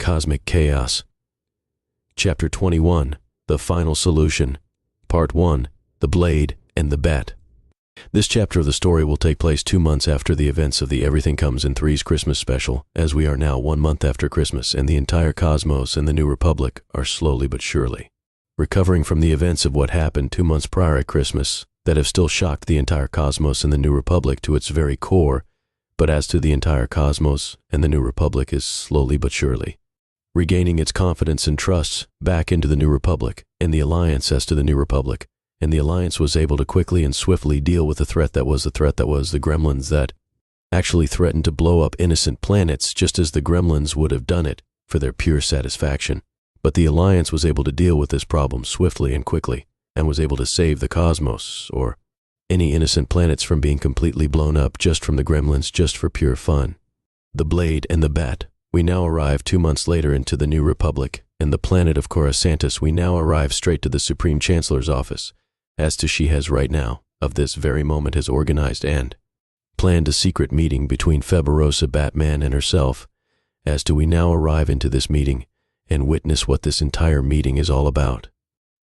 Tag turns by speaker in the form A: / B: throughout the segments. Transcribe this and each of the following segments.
A: Cosmic Chaos. Chapter 21, The Final Solution. Part 1, The Blade and the Bat. This chapter of the story will take place 2 months after the events of the Everything Comes in Three's Christmas special, as we are now 1 month after Christmas, and the entire cosmos and the New Republic are slowly but surely recovering from the events of what happened 2 months prior at Christmas that have still shocked the entire cosmos and the New Republic to its very core. But as to the entire cosmos and the New Republic is slowly but surely regaining its confidence and trust back into the New Republic and the Alliance as to the New Republic. And the Alliance was able to quickly and swiftly deal with the threat that was the gremlins that actually threatened to blow up innocent planets just as the gremlins would have done it for their pure satisfaction. But the Alliance was able to deal with this problem swiftly and quickly and was able to save the cosmos or any innocent planets from being completely blown up just from the gremlins just for pure fun. The Blade and the Bat. We now arrive 2 months later into the New Republic, and the planet of Coruscantis. We now arrive straight to the Supreme Chancellor's office, as to she has right now, of this very moment, has organized and planned a secret meeting between Feberosa, Batman, and herself, as to we now arrive into this meeting and witness what this entire meeting is all about.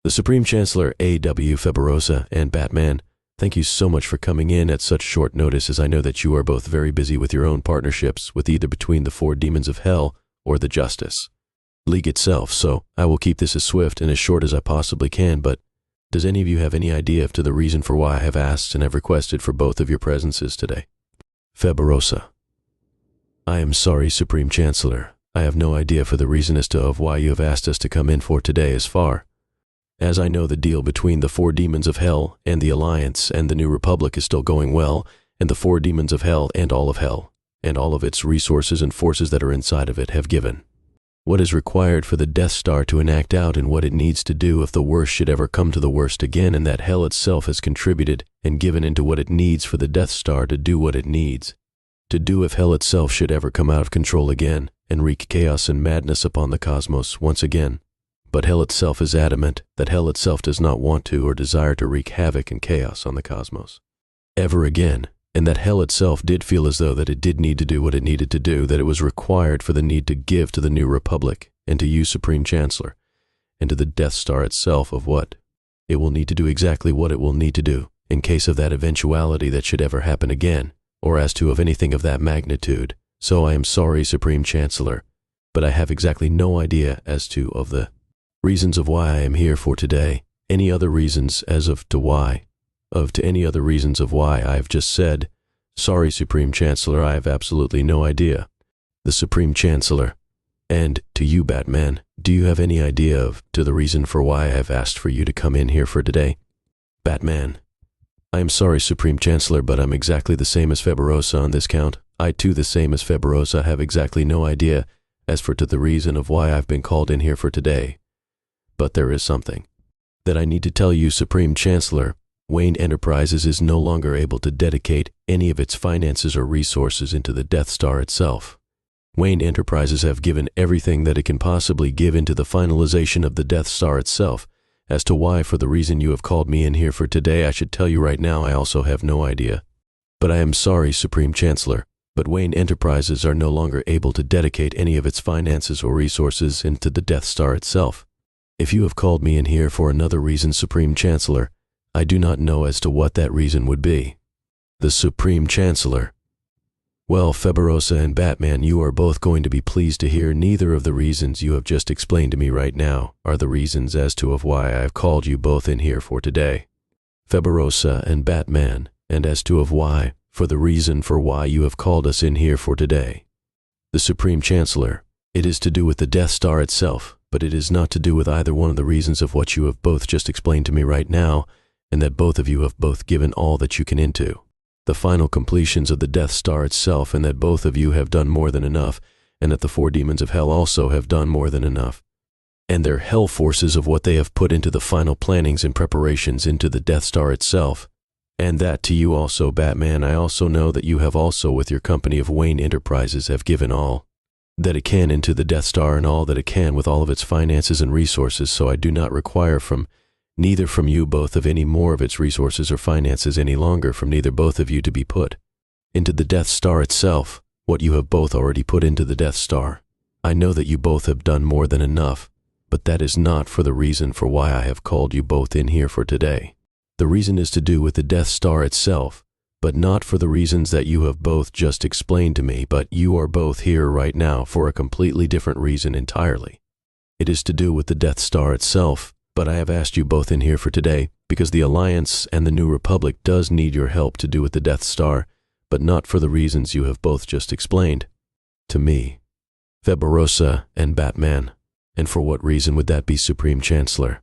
A: The Supreme Chancellor A.W. Feberosa and Batman, thank you so much for coming in at such short notice, as I know that you are both very busy with your own partnerships with either between the 4 demons of hell or the Justice League itself, so I will keep this as swift and as short as I possibly can. But does any of you have any idea as to the reason for why I have asked and have requested for both of your presences today? Feberosa. I am sorry, Supreme Chancellor. I have no idea for the reason as to of why you have asked us to come in for today, as far as I know the deal between the 4 demons of hell and the Alliance and the New Republic is still going well, and the 4 demons of hell and all of its resources and forces that are inside of it have given what is required for the Death Star to enact out and what it needs to do if the worst should ever come to the worst again, and that hell itself has contributed and given into what it needs for the Death Star to do what it needs to do if hell itself should ever come out of control again and wreak chaos and madness upon the cosmos once again. But hell itself is adamant that hell itself does not want to or desire to wreak havoc and chaos on the cosmos ever again, and that hell itself did feel as though that it did need to do what it needed to do, that it was required for the need to give to the New Republic and to you, Supreme Chancellor, and to the Death Star itself of what it will need to do, exactly what it will need to do in case of that eventuality that should ever happen again, or as to of anything of that magnitude. So I am sorry, Supreme Chancellor, but I have exactly no idea as to of the reasons of why I am here for today. Any other reasons as of to any other reasons of why I have just said, sorry, Supreme Chancellor, I have absolutely no idea. The Supreme Chancellor. And to you, Batman, do you have any idea of to the reason for why I have asked for you to come in here for today? Batman. I am sorry, Supreme Chancellor, but I'm exactly the same as Feberosa on this count. I too, the same as Feberosa, have exactly no idea as for to the reason of why I've been called in here for today. But there is something that I need to tell you, Supreme Chancellor. Wayne Enterprises is no longer able to dedicate any of its finances or resources into the Death Star itself. Wayne Enterprises have given everything that it can possibly give into the finalization of the Death Star itself. As to why, for the reason you have called me in here for today, I should tell you right now I also have no idea. But I am sorry, Supreme Chancellor, but Wayne Enterprises are no longer able to dedicate any of its finances or resources into the Death Star itself. If you have called me in here for another reason, Supreme Chancellor, I do not know as to what that reason would be. The Supreme Chancellor. Well, Feberosa and Batman, you are both going to be pleased to hear neither of the reasons you have just explained to me right now are the reasons as to of why I have called you both in here for today. Feberosa and Batman, and as to of why, for the reason for why you have called us in here for today. The Supreme Chancellor. It is to do with the Death Star itself, but it is not to do with either one of the reasons of what you have both just explained to me right now, and that both of you have both given all that you can into the final completions of the Death Star itself, and that both of you have done more than enough, and that the 4 demons of hell also have done more than enough, and their hell forces of what they have put into the final plannings and preparations into the Death Star itself. And that to you also, Batman, I also know that you have also with your company of Wayne Enterprises have given all that it can into the Death Star and all that it can with all of its finances and resources, so I do not require neither from you both of any more of its resources or finances any longer from neither both of you to be put into the Death Star itself, what you have both already put into the Death Star. I know that you both have done more than enough, but that is not for the reason for why I have called you both in here for today. The reason is to do with the Death Star itself, but not for the reasons that you have both just explained to me, but you are both here right now for a completely different reason entirely. It is to do with the Death Star itself, but I have asked you both in here for today because the Alliance and the New Republic does need your help to do with the Death Star, but not for the reasons you have both just explained to me, Febarosa and Batman. And for what reason would that be, Supreme Chancellor?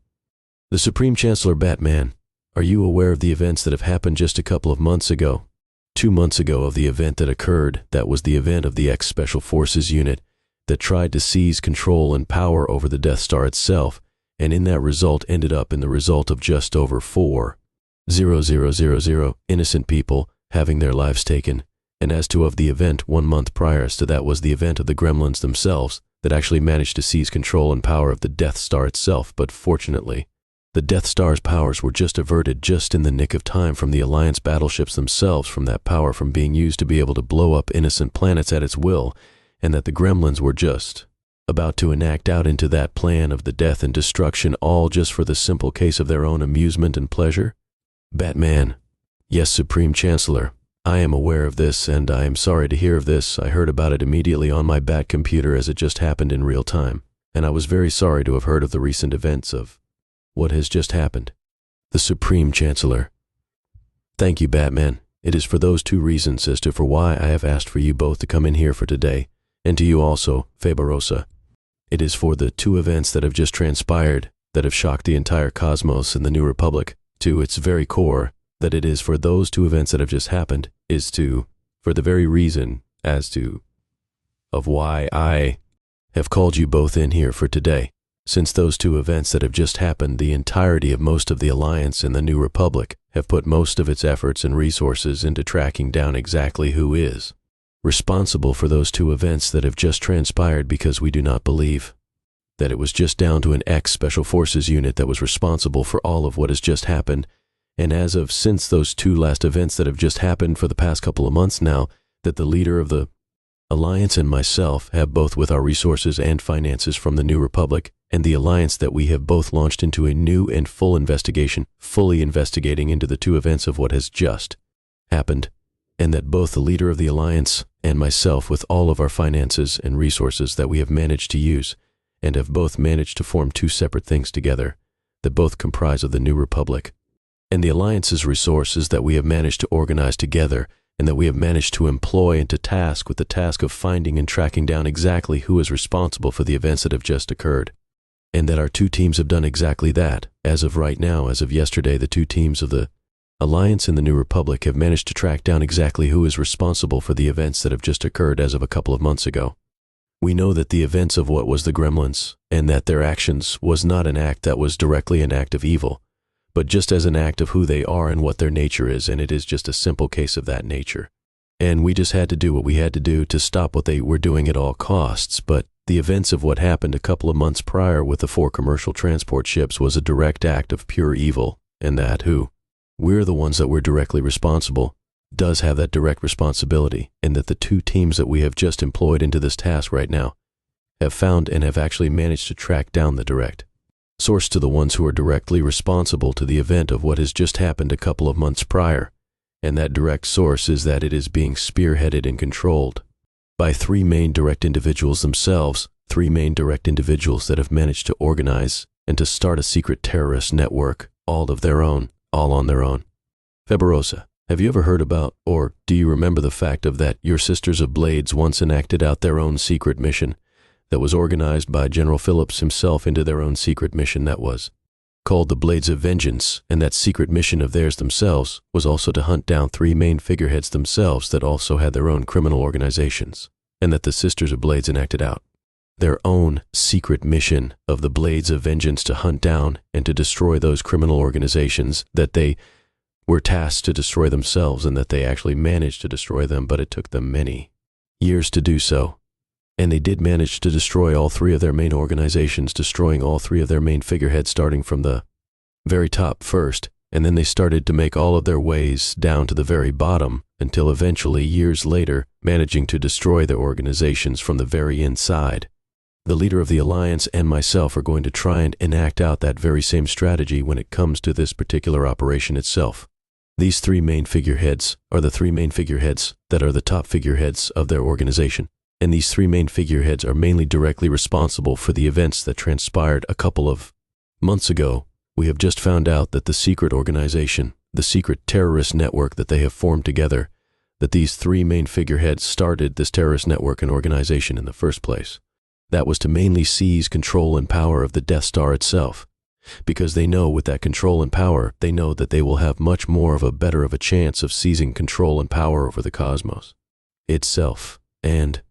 A: The Supreme Chancellor Batman, are you aware of the events that have happened just a couple of months ago? 2 months ago of the event that occurred, that was the event of the X-Special Forces unit that tried to seize control and power over the Death Star itself, and in that result ended up in the result of just over 4,000 innocent people having their lives taken. And as to of the event 1 month prior to that was the event of the Gremlins themselves that actually managed to seize control and power of the Death Star itself, but fortunately, the Death Star's powers were just averted just in the nick of time from the Alliance battleships themselves from that power from being used to be able to blow up innocent planets at its will, and that the Gremlins were just about to enact out into that plan of the death and destruction, all just for the simple case of their own amusement and pleasure? Batman, yes, Supreme Chancellor, I am aware of this, and I am sorry to hear of this. I heard about it immediately on my Bat computer as it just happened in real time, and I was very sorry to have heard of the recent events of what has just happened. The Supreme Chancellor. Thank you, Batman. It is for those 2 reasons as to for why I have asked for you both to come in here for today, and to you also, Febarosa. It is for the 2 events that have just transpired, that have shocked the entire cosmos and the New Republic to its very core, that it is for those 2 events that have just happened, is to, for the very reason as to, of why I have called you both in here for today. Since those 2 events that have just happened, the entirety of most of the Alliance and the New Republic have put most of its efforts and resources into tracking down exactly who is responsible for those 2 events that have just transpired, because we do not believe that it was just down to an X-Special Forces unit that was responsible for all of what has just happened. And as of since those 2 last events that have just happened for the past couple of months now, that the leader of the Alliance and myself have both with our resources and finances from the New Republic and the Alliance that we have both launched into a new and full investigation, fully investigating into the 2 events of what has just happened, and that both the leader of the Alliance and myself with all of our finances and resources that we have managed to use and have both managed to form 2 separate things together that both comprise of the New Republic, and the Alliance's resources that we have managed to organize together and that we have managed to employ and to task with the task of finding and tracking down exactly who is responsible for the events that have just occurred. And that our 2 teams have done exactly that. As of right now, as of yesterday, the 2 teams of the Alliance and the New Republic have managed to track down exactly who is responsible for the events that have just occurred as of a couple of months ago. We know that the events of what was the Gremlins, and that their actions was not an act that was directly an act of evil, but just as an act of who they are and what their nature is, and it is just a simple case of that nature. And we just had to do what we had to do to stop what they were doing at all costs, but the events of what happened a couple of months prior with the 4 commercial transport ships was a direct act of pure evil, and that who we're the ones that were directly responsible, does have that direct responsibility, and that the 2 teams that we have just employed into this task right now have found and have actually managed to track down the direct source to the ones who are directly responsible to the event of what has just happened a couple of months prior, and that direct source is that it is being spearheaded and controlled by 3 main direct individuals themselves, 3 main direct individuals that have managed to organize and to start a secret terrorist network, all of their own, all on their own. Febarosa, have you ever heard about, or do you remember the fact of that your Sisters of Blades once enacted out their own secret mission that was organized by General Phillips himself into their own secret mission that was called the Blades of Vengeance, and that secret mission of theirs themselves was also to hunt down 3 main figureheads themselves that also had their own criminal organizations, and that the Sisters of Blades enacted out their own secret mission of the Blades of Vengeance to hunt down and to destroy those criminal organizations that they were tasked to destroy themselves, and that they actually managed to destroy them, but it took them many years to do so. And they did manage to destroy all 3 of their main organizations, destroying all 3 of their main figureheads starting from the very top first, and then they started to make all of their ways down to the very bottom until eventually, years later, managing to destroy their organizations from the very inside. The leader of the Alliance and myself are going to try and enact out that very same strategy when it comes to this particular operation itself. These three main figureheads are the three main figureheads that are the top figureheads of their organization. And these three main figureheads are mainly directly responsible for the events that transpired a couple of months ago. We have just found out that the secret organization, the secret terrorist network that they have formed together, that these three main figureheads started this terrorist network and organization in the first place. That was to mainly seize control and power of the Death Star itself, because they know with that control and power, they know that they will have much more of a better of a chance of seizing control and power over the cosmos itself, and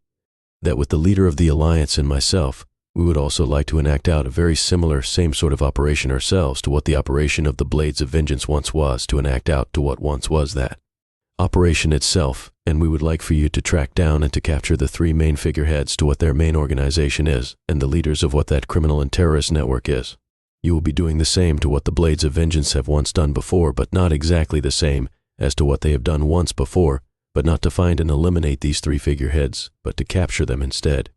A: that with the leader of the Alliance and myself, we would also like to enact out a very similar, same sort of operation ourselves to what the operation of the Blades of Vengeance once was, to enact out to what once was that operation itself, and we would like for you to track down and to capture the three main figureheads to what their main organization is, and the leaders of what that criminal and terrorist network is. You will be doing the same to what the Blades of Vengeance have once done before, but not exactly the same as to what they have done once before, but not to find and eliminate these three figureheads, but to capture them instead.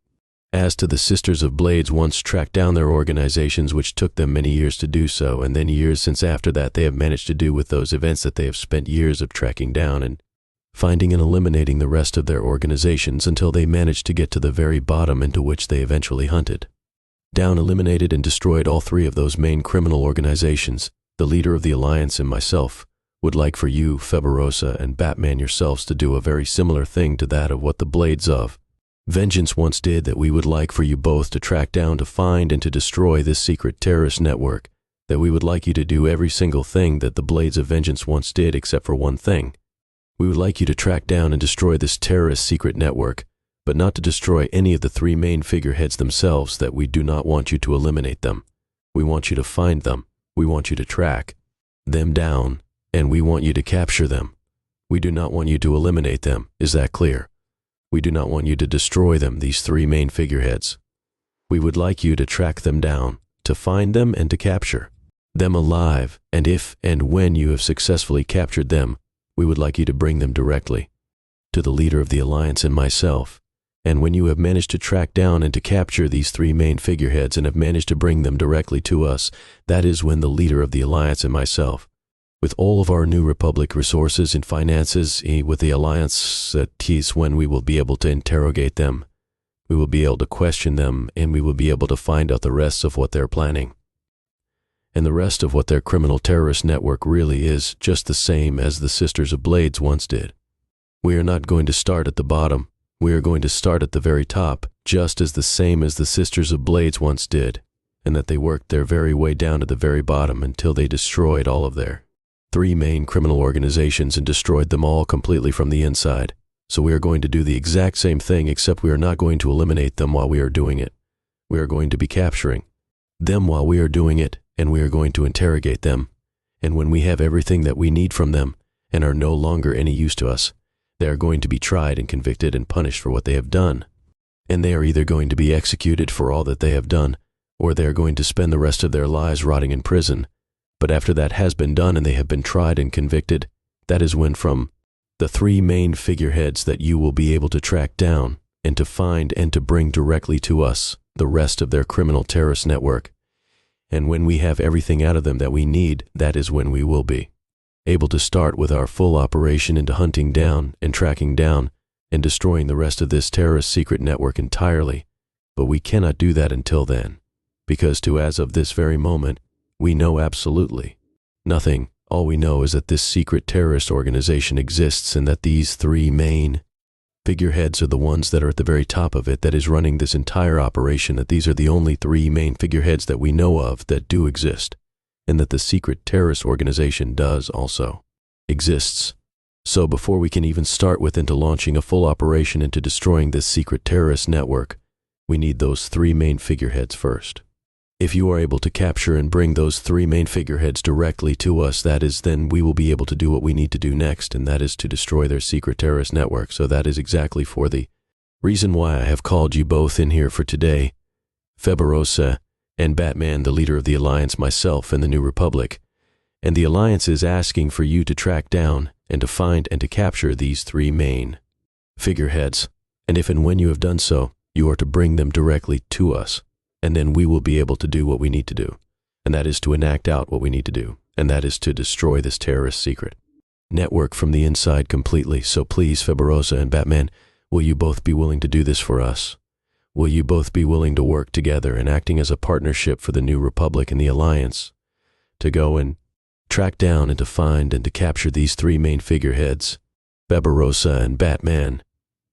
A: As to the Sisters of Blades once tracked down their organizations, which took them many years to do so, and then years since after that they have managed to do with those events that they have spent years of tracking down and finding and eliminating the rest of their organizations until they managed to get to the very bottom into which they eventually hunted down, eliminated, and destroyed all three of those main criminal organizations. The leader of the Alliance and myself would like for you, Feberosa, and Batman yourselves to do a very similar thing to that of what the Blades of Vengeance once did, that we would like for you both to track down, to find, and to destroy this secret terrorist network, that we would like you to do every single thing that the Blades of Vengeance once did except for one thing. We would like you to track down and destroy this terrorist secret network, but not to destroy any of the three main figureheads themselves, that we do not want you to eliminate them. We want you to find them, we want you to track them down, and we want you to capture them. We do not want you to eliminate them, is that clear? We do not want you to destroy them, these three main figureheads. We would like you to track them down, to find them and to capture them alive, and if and when you have successfully captured them, we would like you to bring them directly to the leader of the Alliance and myself. And when you have managed to track down and to capture these three main figureheads and have managed to bring them directly to us, that is when the leader of the Alliance and myself, with all of our New Republic resources and finances, with the Alliance, that is when we will be able to interrogate them, we will be able to question them, and we will be able to find out the rest of what they're planning. And the rest of what their criminal terrorist network really is, just the same as the Sisters of Blades once did. We are not going to start at the bottom. We are going to start at the very top, just as the same as the Sisters of Blades once did, and that they worked their very way down to the very bottom until they destroyed all of their three main criminal organizations and destroyed them all completely from the inside. So we are going to do the exact same thing, except we are not going to eliminate them while we are doing it. We are going to be capturing them while we are doing it, and we are going to interrogate them. And when we have everything that we need from them and are no longer any use to us, they are going to be tried and convicted and punished for what they have done. And they are either going to be executed for all that they have done, or they are going to spend the rest of their lives rotting in prison. But after that has been done and they have been tried and convicted, that is when from the three main figureheads that you will be able to track down and to find and to bring directly to us the rest of their criminal terrorist network. And when we have everything out of them that we need, that is when we will be able to start with our full operation into hunting down and tracking down and destroying the rest of this terrorist secret network entirely. But we cannot do that until then, because as of this very moment, we know absolutely nothing. All we know is that this secret terrorist organization exists and that these three main figureheads are the ones that are at the very top of it, that is running this entire operation, that these are the only three main figureheads that we know of that do exist, and that the secret terrorist organization does also exists. So before we can even start with into launching a full operation into destroying this secret terrorist network, we need those three main figureheads first. If you are able to capture and bring those three main figureheads directly to us, that is, then we will be able to do what we need to do next, and that is to destroy their secret terrorist network. So that is exactly for the reason why I have called you both in here for today, Feberosa and Batman, the leader of the Alliance, myself, and the New Republic. And the Alliance is asking for you to track down and to find and to capture these three main figureheads. And if and when you have done so, You are to bring them directly to us, and then we will be able to do what we need to do, and that is to enact out what we need to do, and that is to destroy this terrorist secret network from the inside completely. So please, Febarosa and Batman, will you both be willing to do this for us? Will you both be willing to work together and acting as a partnership for the New Republic and the Alliance to go and track down and to find and to capture these three main figureheads, Febarosa and Batman?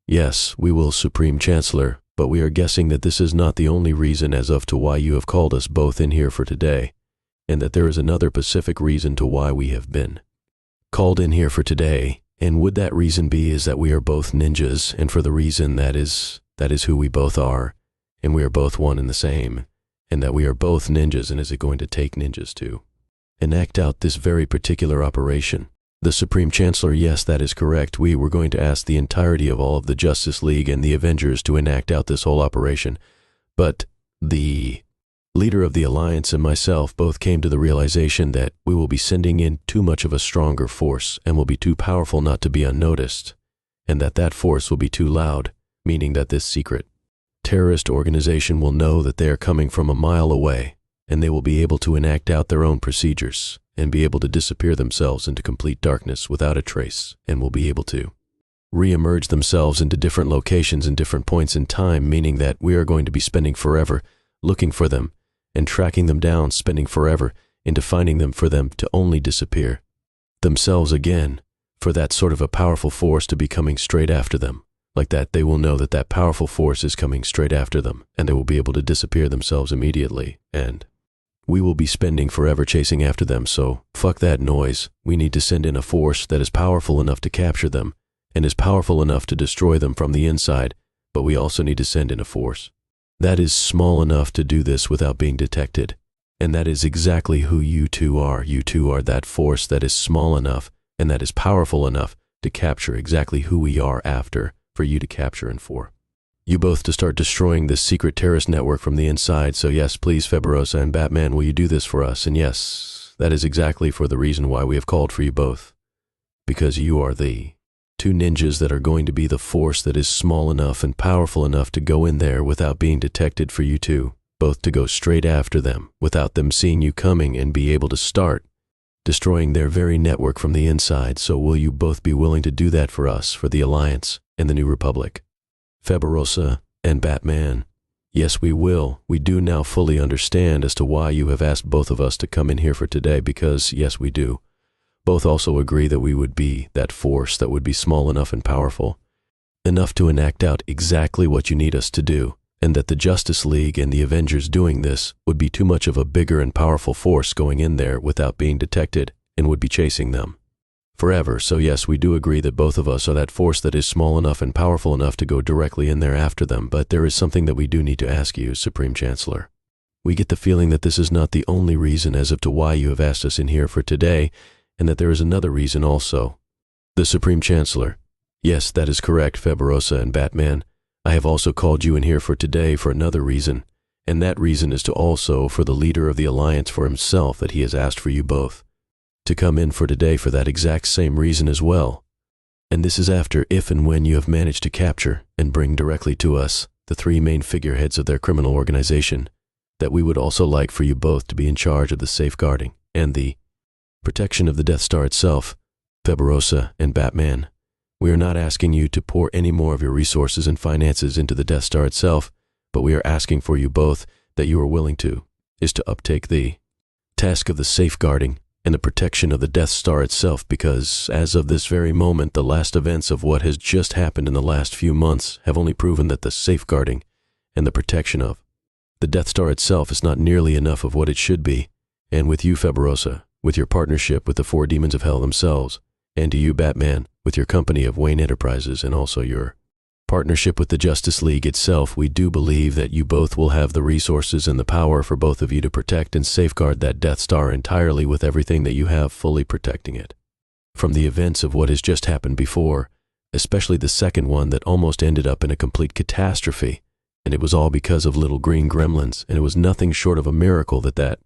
A: Yes, we will, Supreme Chancellor, but we are guessing that this is not the only reason as of to why you have called us both in here for today, and that there is another specific reason to why we have been called in here for today. And would that reason be is that we are both ninjas, and for the reason that is who we both are, and we are both one and the same, and that we are both ninjas, and is it going to take ninjas to enact out this very particular operation? The Supreme Chancellor, yes, that is correct. We were going to ask the entirety of all of the Justice League and the Avengers to enact out this whole operation, but the leader of the Alliance and myself both came to the realization that we will be sending in too much of a stronger force and will be too powerful not to be unnoticed, and that force will be too loud, meaning that this secret terrorist organization will know that they are coming from a mile away, and they will be able to enact out their own procedures and be able to disappear themselves into complete darkness without a trace, and will be able to re-emerge themselves into different locations and different points in time, meaning that we are going to be spending forever looking for them and tracking them down, spending forever into finding them for them to only disappear themselves again, for that sort of a powerful force to be coming straight after them. Like that, they will know that that powerful force is coming straight after them, and they will be able to disappear themselves immediately, and we will be spending forever chasing after them. So fuck that noise. We need to send in a force that is powerful enough to capture them and is powerful enough to destroy them from the inside, but we also need to send in a force that is small enough to do this without being detected. And that is exactly who you two are. You two are that force that is small enough and that is powerful enough to capture exactly who we are after, for you to capture and for you both to start destroying this secret terrorist network from the inside. So yes, please, Febarosa and Batman, will you do this for us? And yes, that is exactly for the reason why we have called for you both, because you are the two ninjas that are going to be the force that is small enough and powerful enough to go in there without being detected, for you two both to go straight after them without them seeing you coming and be able to start destroying their very network from the inside. So will you both be willing to do that for us, for the Alliance and the New Republic? Febarosa and Batman, yes, we will. We do now fully understand as to why you have asked both of us to come in here for today, because yes, we do both also agree that we would be that force that would be small enough and powerful enough to enact out exactly what you need us to do, and that the Justice League and the Avengers doing this would be too much of a bigger and powerful force going in there without being detected and would be chasing them forever. So yes, we do agree that both of us are that force that is small enough and powerful enough to go directly in there after them. But there is something that we do need to ask you, Supreme Chancellor. We get the feeling that this is not the only reason as of to why you have asked us in here for today, and that there is another reason also. The Supreme Chancellor, yes, that is correct, Febarosa and Batman. I have also called you in here for today for another reason, and that reason is to also for the leader of the Alliance for himself, that he has asked for you both to come in for today for that exact same reason as well. And this is after if and when you have managed to capture and bring directly to us the three main figureheads of their criminal organization, that we would also like for you both to be in charge of the safeguarding and the protection of the Death Star itself, Febarosa and Batman. We are not asking you to pour any more of your resources and finances into the Death Star itself, but we are asking for you both that you are willing to uptake the task of the safeguarding and the protection of the Death Star itself, because as of this very moment, the last events of what has just happened in the last few months have only proven that the safeguarding and the protection of the Death Star itself is not nearly enough of what it should be. And with you, Febarosa, with your partnership with the four demons of hell themselves, and to you, Batman, with your company of Wayne Enterprises and also your partnership with the Justice League itself, we do believe that you both will have the resources and the power for both of you to protect and safeguard that Death Star entirely, with everything that you have fully protecting it from the events of what has just happened before, especially the second one that almost ended up in a complete catastrophe, and it was all because of little green gremlins, and it was nothing short of a miracle that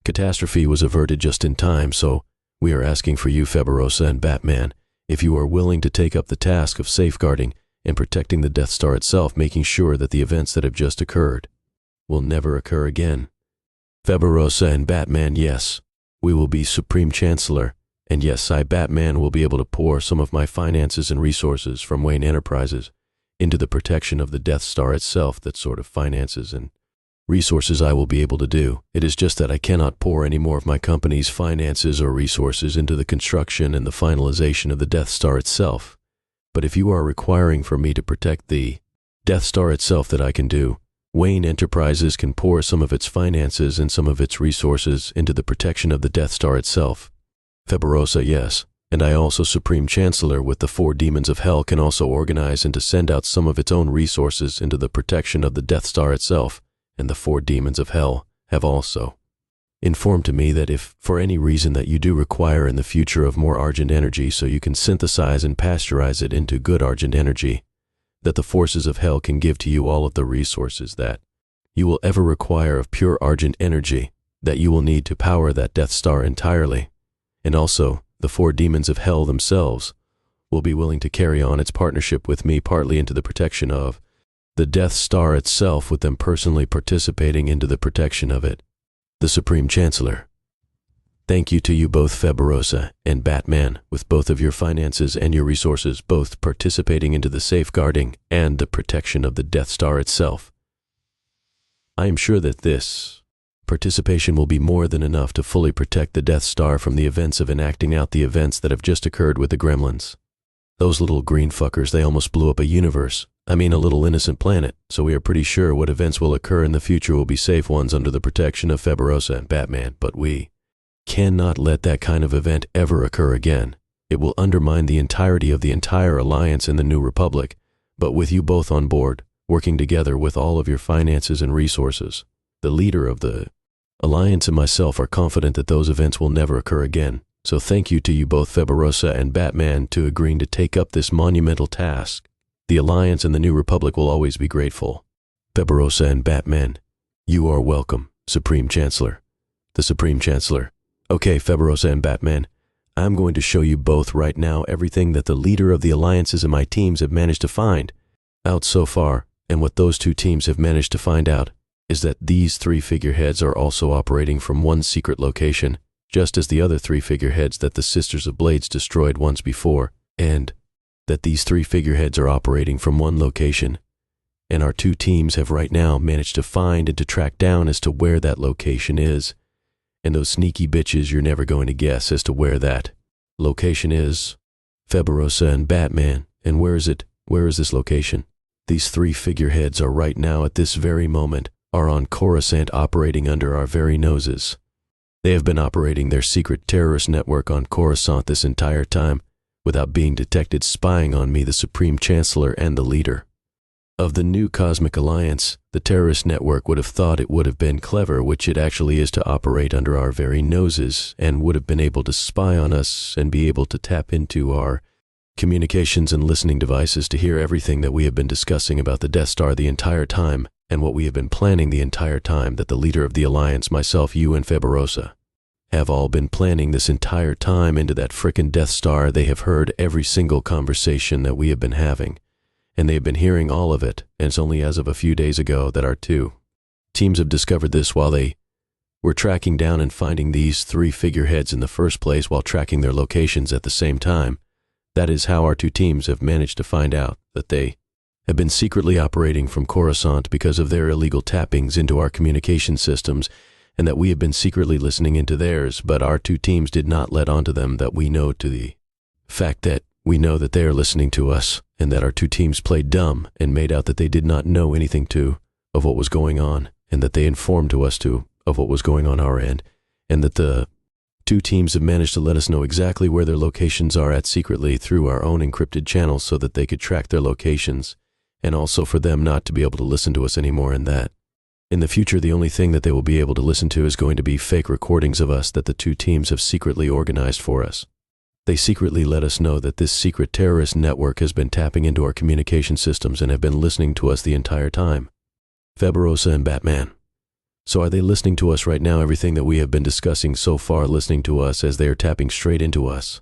A: catastrophe was averted just in time. So we are asking for you, Febarosa and Batman, if you are willing to take up the task of safeguarding and protecting the Death Star itself, making sure that the events that have just occurred will never occur again. Fabulosa and Batman, yes, we will be Supreme Chancellor, and yes, I, Batman, will be able to pour some of my finances and resources from Wayne Enterprises into the protection of the Death Star itself. That sort of finances and resources I will be able to do. It is just that I cannot pour any more of my company's finances or resources into the construction and the finalization of the Death Star itself. But if you are requiring for me to protect the Death Star itself, that I can do, Wayne Enterprises can pour some of its finances and some of its resources into the protection of the Death Star itself. Fabulosa, yes, and I also, Supreme Chancellor with the 4 demons of hell, can also organize and to send out some of its own resources into the protection of the Death Star itself, and the 4 demons of hell have also informed to me that if, for any reason that you do require in the future of more Argent energy so you can synthesize and pasteurize it into good Argent energy, that the forces of hell can give to you all of the resources that you will ever require of pure Argent energy that you will need to power that Death Star entirely. And also, the 4 demons of hell themselves will be willing to carry on its partnership with me partly into the protection of the Death Star itself, with them personally participating into the protection of it. The Supreme Chancellor. Thank you to you both, Fabulosa and Batman, with both of your finances and your resources both participating into the safeguarding and the protection of the Death Star itself. I am sure that this participation will be more than enough to fully protect the Death Star from the events of enacting out the events that have just occurred with the Gremlins. Those little green fuckers, they almost blew up a universe. I mean, a little innocent planet, so we are pretty sure what events will occur in the future will be safe ones under the protection of Fabulosa and Batman, but we cannot let that kind of event ever occur again. It will undermine the entirety of the entire alliance in the New Republic, but with you both on board, working together with all of your finances and resources, the leader of the alliance and myself are confident that those events will never occur again. So thank you to you both, Fabulosa and Batman, to agreeing to take up this monumental task. The alliance and the New Republic will always be grateful. Fabulosa and Batman, you are welcome, Supreme Chancellor. The Supreme Chancellor. Okay, Fabulosa and Batman, I'm going to show you both right now everything that the leader of the alliances and my teams have managed to find out so far, and what those 2 teams have managed to find out is that these 3 figureheads are also operating from one secret location, just as the other 3 figureheads that the Sisters of Blades destroyed once before, and that these 3 figureheads are operating from one location, and our 2 teams have right now managed to find and to track down as to where that location is. And those sneaky bitches, you're never going to guess as to where that location is. Fabulosa and Batman, and where is it? Where is this location? These 3 figureheads are right now at this very moment, are on Coruscant, operating under our very noses. They have been operating their secret terrorist network on Coruscant this entire time, without being detected, spying on me, the Supreme Chancellor and the leader of the new Cosmic Alliance. The terrorist network would have thought it would have been clever, which it actually is, to operate under our very noses, and would have been able to spy on us and be able to tap into our communications and listening devices to hear everything that we have been discussing about the Death Star the entire time, and what we have been planning the entire time, that the leader of the alliance, myself, you, and Fabulosa, have all been planning this entire time into that frickin' Death Star. They have heard every single conversation that we have been having, and they have been hearing all of it, and it's only as of a few days ago that our 2 teams have discovered this while they were tracking down and finding these 3 figureheads in the first place while tracking their locations at the same time. That is how our 2 teams have managed to find out that they have been secretly operating from Coruscant because of their illegal tappings into our communication systems, and that we have been secretly listening into theirs, but our 2 teams did not let on to them that we know to the fact that we know that they are listening to us, and that our 2 teams played dumb and made out that they did not know anything of what was going on, and that they informed to us of what was going on our end, and that the 2 teams have managed to let us know exactly where their locations are at secretly through our own encrypted channels so that they could track their locations, and also for them not to be able to listen to us anymore, and that in the future the only thing that they will be able to listen to is going to be fake recordings of us that the 2 teams have secretly organized for us. They secretly let us know that this secret terrorist network has been tapping into our communication systems and have been listening to us the entire time. Fabulosa and Batman. So are they listening to us right now, everything that we have been discussing so far, listening to us as they are tapping straight into us?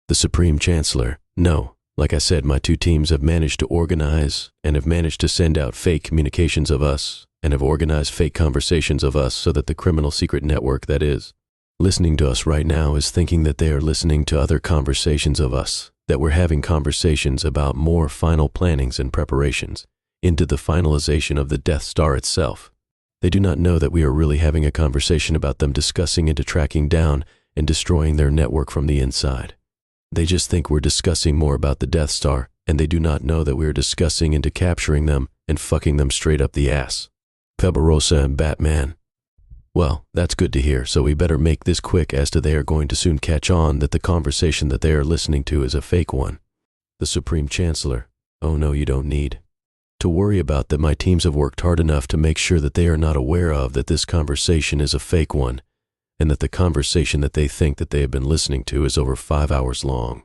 A: The Supreme Chancellor. No, Like I said, my two teams have managed to organize and have managed to send out fake communications of us and have organized fake conversations of us so that the criminal secret network that is listening to us right now is thinking that they are listening to other conversations of us, that we're having conversations about more final plannings and preparations into the finalization of the Death Star itself. They do not know that we are really having a conversation about them discussing into tracking down and destroying their network from the inside. They just think we're discussing more about the Death Star, and they do not know that we are discussing into capturing them and fucking them straight up the ass. Febarosa and Batman. Well, that's good to hear, so we better make this quick as to they are going to soon catch on that the conversation that they are listening to is a fake one. The Supreme Chancellor. Oh no, you don't need to worry about that. My teams have worked hard enough to make sure that they are not aware of that this conversation is a fake one, and that the conversation that they think that they have been listening to is over 5 hours long.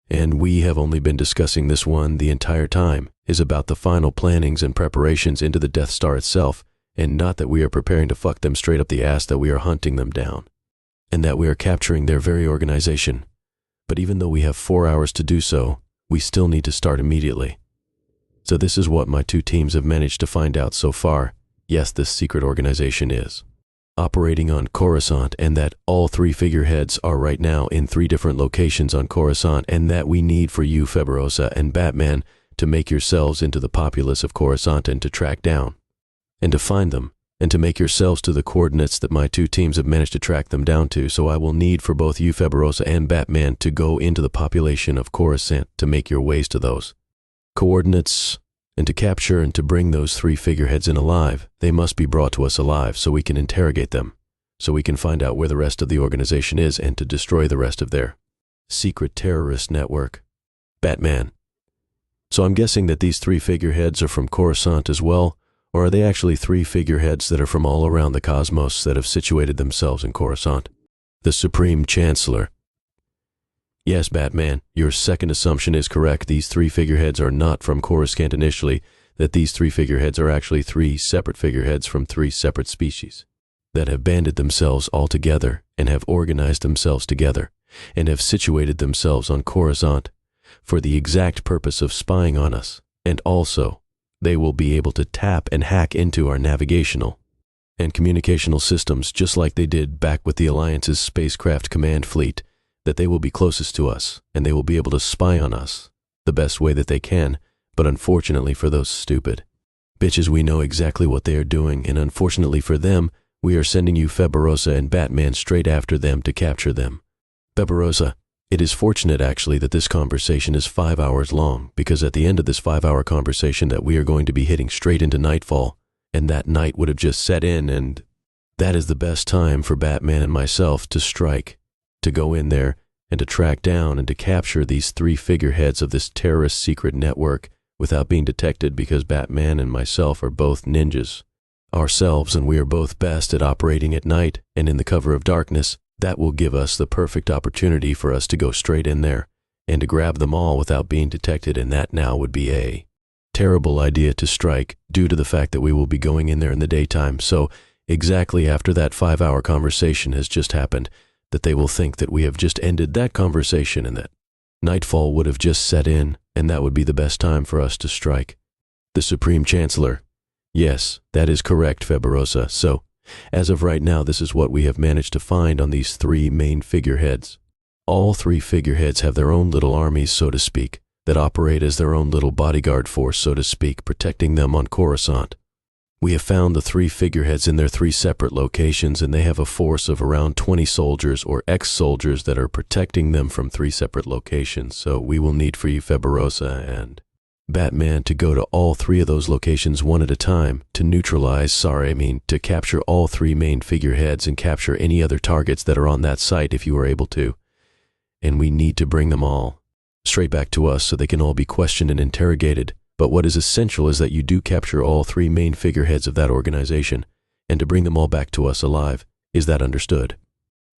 A: And we have only been discussing this one the entire time, is about the final plannings and preparations into the Death Star itself, and not that we are preparing to fuck them straight up the ass, that we are hunting them down, and that we are capturing their very organization. But even though we have 4 hours to do so, we still need to start immediately. So this is what my two teams have managed to find out so far. Yes, this secret organization is operating on Coruscant, and that all three figureheads are right now in 3 different locations on Coruscant, and that we need for you, Febarosa and Batman, to make yourselves into the populace of Coruscant and to track down and to find them, and to make yourselves to the coordinates that my two teams have managed to track them down to. So I will need for both you, Febarosa and Batman, to go into the population of Coruscant to make your ways to those coordinates, and to capture and to bring those 3 figureheads in alive. They must be brought to us alive so we can interrogate them, so we can find out where the rest of the organization is and to destroy the rest of their secret terrorist network. Batman. So I'm guessing that these 3 figureheads are from Coruscant as well, or are they actually 3 figureheads that are from all around the cosmos that have situated themselves in Coruscant? The Supreme Chancellor. Yes, Batman, your second assumption is correct. These 3 figureheads are not from Coruscant initially, that these 3 figureheads are actually 3 separate figureheads from 3 separate species that have banded themselves all together and have organized themselves together and have situated themselves on Coruscant for the exact purpose of spying on us, and also they will be able to tap and hack into our navigational and communicational systems just like they did back with the Alliance's spacecraft command fleet, that they will be closest to us, and they will be able to spy on us the best way that they can. But unfortunately for those stupid bitches, we know exactly what they are doing, and unfortunately for them, we are sending you, Febarosa and Batman, straight after them to capture them. Febarosa, it is fortunate actually that this conversation is 5 hours long, because at the end of this 5-hour conversation that we are going to be hitting straight into nightfall, and that night would have just set in, and that is the best time for Batman and myself to strike, to go in there and to track down and to capture these 3 figureheads of this terrorist secret network without being detected, because Batman and myself are both ninjas ourselves, and we are both best at operating at night and in the cover of darkness. That will give us the perfect opportunity for us to go straight in there and to grab them all without being detected, and that now would be a terrible idea to strike due to the fact that we will be going in there in the daytime. So exactly after that 5-hour conversation has just happened, that they will think that we have just ended that conversation and that nightfall would have just set in, and that would be the best time for us to strike. The Supreme Chancellor. Yes, that is correct, Febarosa. So, as of right now, this is what we have managed to find on these 3 main figureheads. All 3 figureheads have their own little armies, so to speak, that operate as their own little bodyguard force, so to speak, protecting them on Coruscant. We have found the 3 figureheads in their 3 separate locations, and they have a force of around 20 soldiers or ex-soldiers that are protecting them from 3 separate locations. So we will need for you, Febarosa and Batman, to go to all 3 of those locations one at a time to to capture all 3 main figureheads and capture any other targets that are on that site if you are able to. And we need to bring them all straight back to us so they can all be questioned and interrogated. But what is essential is that you do capture all 3 main figureheads of that organization, and to bring them all back to us alive. Is that understood?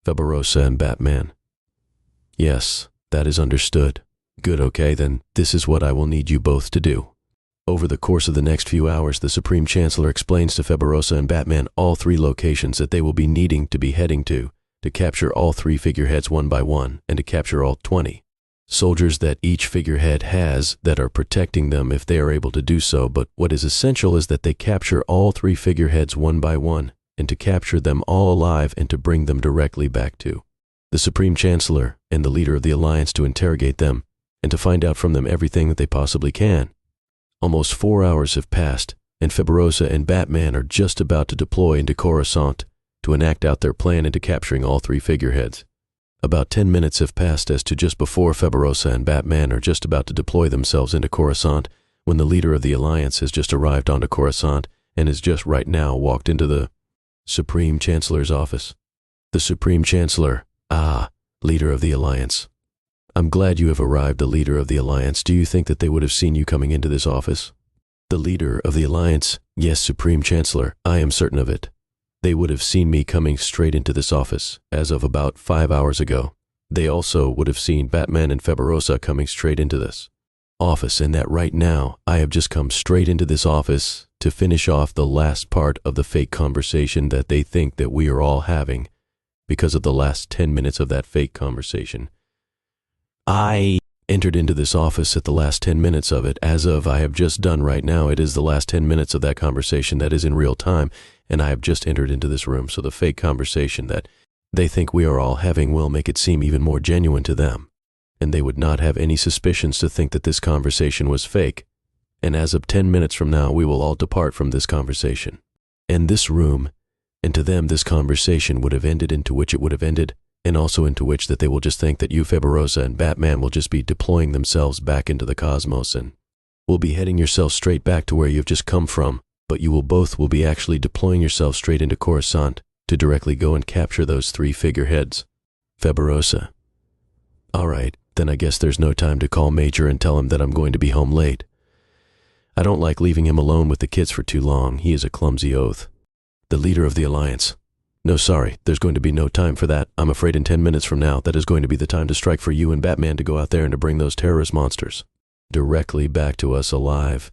A: Febarosa and Batman. Yes, that is understood. Good, okay, then this is what I will need you both to do. Over the course of the next few hours, the Supreme Chancellor explains to Febarosa and Batman all 3 locations that they will be needing to be heading to capture all 3 figureheads one by one, and to capture all 20 soldiers that each figurehead has that are protecting them if they are able to do so, but what is essential is that they capture all 3 figureheads one by one, and to capture them all alive and to bring them directly back to the Supreme Chancellor and the leader of the Alliance to interrogate them and to find out from them everything that they possibly can. Almost 4 hours have passed, and Febarosa and Batman are just about to deploy into Coruscant to enact out their plan into capturing all 3 figureheads. About 10 minutes have passed as to just before Febarosa and Batman are just about to deploy themselves into Coruscant when the leader of the Alliance has just arrived onto Coruscant and has just right now walked into the Supreme Chancellor's office. The Supreme Chancellor, leader of the Alliance. I'm glad you have arrived, the leader of the Alliance. Do you think that they would have seen you coming into this office? The leader of the Alliance, yes, Supreme Chancellor, I am certain of it. They would have seen me coming straight into this office as of about 5 hours ago. They also would have seen Batman and Febarosa coming straight into this office, and that right now I have just come straight into this office to finish off the last part of the fake conversation that they think that we are all having because of the last 10 minutes of that fake conversation. I entered into this office at the last 10 minutes of it. As of I have just done right now, it is the last 10 minutes of that conversation that is in real time, and I have just entered into this room, so the fake conversation that they think we are all having will make it seem even more genuine to them, and they would not have any suspicions to think that this conversation was fake. And as of 10 minutes from now, we will all depart from this conversation and this room, and to them this conversation would have ended into which it would have ended, and also into which that they will just think that you, Febarosa, and Batman will just be deploying themselves back into the cosmos and will be heading yourselves straight back to where you've just come from, but you will both be actually deploying yourselves straight into Coruscant to directly go and capture those 3 figureheads. Febarosa. All right, then I guess there's no time to call Major and tell him that I'm going to be home late. I don't like leaving him alone with the kids for too long. He is a clumsy oaf. The leader of the Alliance. No, sorry, there's going to be no time for that. I'm afraid in 10 minutes from now, that is going to be the time to strike for you and Batman to go out there and to bring those terrorist monsters directly back to us alive